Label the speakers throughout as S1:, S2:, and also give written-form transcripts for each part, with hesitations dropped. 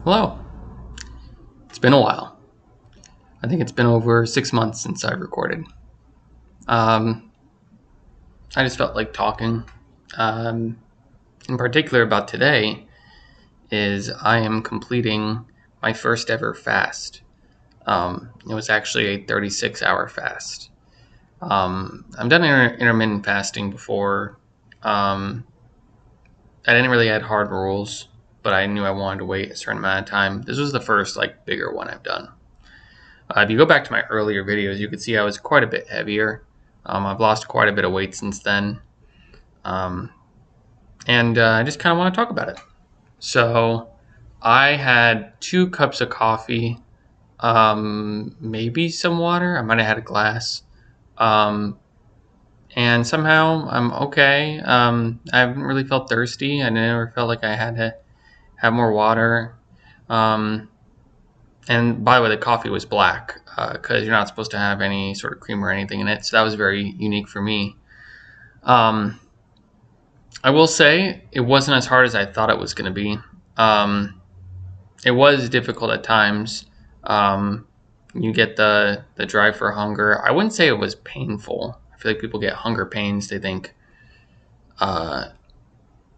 S1: Hello. It's been a while. I think it's been over 6 months since I've recorded. Um, I just felt like talking. Um, in particular about today is I am completing my first ever fast. It was actually a 36-hour fast. I've done intermittent fasting before. Um, I didn't really have hard rules, but I knew I wanted to wait a certain amount of time. This was the first bigger one I've done. If you go back to my earlier videos, you could see I was quite a bit heavier. I've lost quite a bit of weight since then. Um, and I just kind of want to talk about it. So I had 2 cups of coffee, maybe some water. I might have had a glass. Um, and somehow I'm okay. I haven't really felt thirsty. I never felt like I had to have more water. Um, And by the way, the coffee was black because you're not supposed to have any sort of cream or anything in it. So that was very unique for me. Um, I will say it wasn't as hard as I thought it was going to be. Um, it was difficult at times. Um, you get the drive for hunger. I wouldn't say it was painful. I feel like people get hunger pains. They think uh,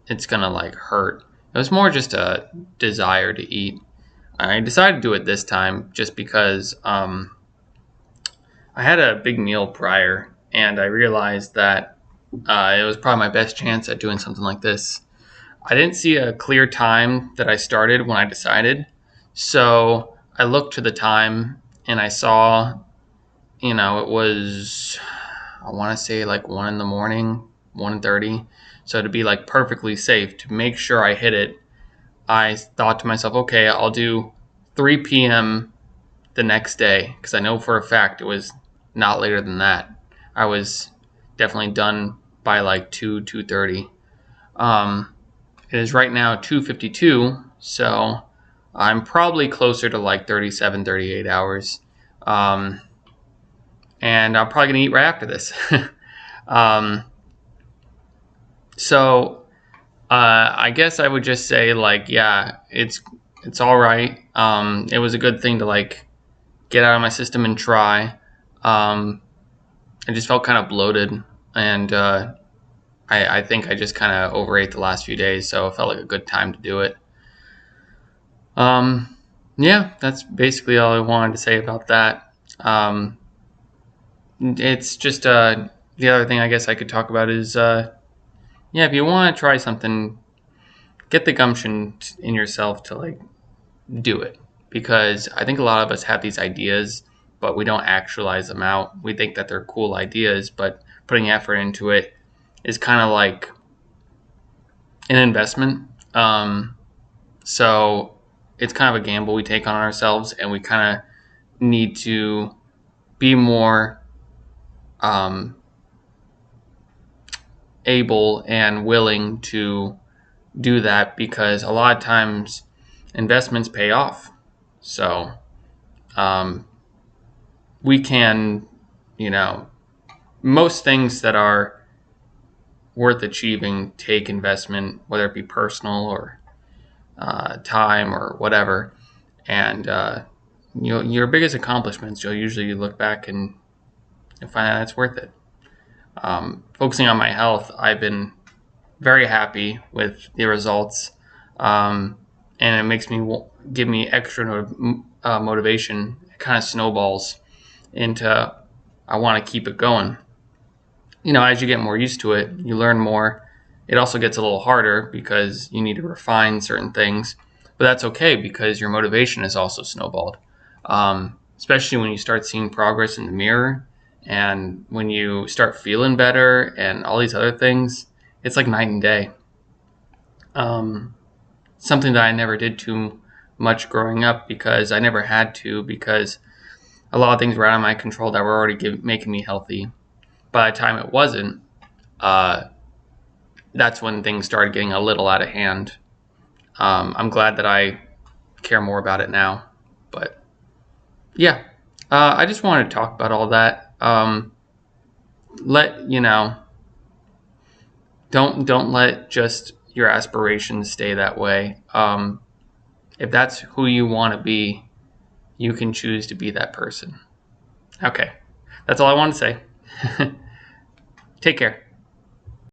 S1: it's going to hurt. It was more just a desire to eat. I decided to do it this time just because I had a big meal prior, and I realized that it was probably my best chance at doing something like this. I didn't see a clear time that I started when I decided, so I looked to the time and I saw, it was, I want to say 1 in the morning, 1:30. So to be perfectly safe, to make sure I hit it, I thought to myself, okay, I'll do 3 p.m. the next day because I know for a fact it was not later than that. I was definitely done by 2:30. Um, it is right now 2:52, so I'm probably closer to 37, 38 hours. Um, and I'm probably gonna eat right after this. um, so I guess I would just say yeah, it's all right. It was a good thing to get out of my system and try. Um, I just felt kind of bloated, and I think I just kind of overate the last few days, so it felt like a good time to do it. Um, yeah, that's basically all I wanted to say about that. It's just the other thing I guess I could talk about is yeah, if you want to try something, get the gumption in yourself to do it, because I think a lot of us have these ideas, but we don't actualize them out. We think that they're cool ideas, but putting effort into it is kind of like an investment. So it's kind of a gamble we take on ourselves, and we kind of need to be more um, able and willing to do that, because a lot of times investments pay off. So um, we can, you know, most things that are worth achieving take investment, whether it be personal or time or whatever. And your biggest accomplishments, you'll usually look back and find out it's worth it. Focusing on my health, I've been very happy with the results, um, and it makes me give me extra motivation. It kind of snowballs into I want to keep it going. As you get more used to it, you learn more. It also gets a little harder because you need to refine certain things, but that's okay because your motivation is also snowballed. Especially when you start seeing progress in the mirror and when you start feeling better and all these other things, it's like night and day. Um, Something that I never did too much growing up because I never had to, because a lot of things were out of my control that were already making me healthy. By the time it wasn't, uh, that's when things started getting a little out of hand. I'm glad that I care more about it now. But yeah, I just wanted to talk about all that. Let you know, don't let just your aspirations stay that way. If that's who you want to be, you can choose to be that person. Okay. That's all I want to say. Take care.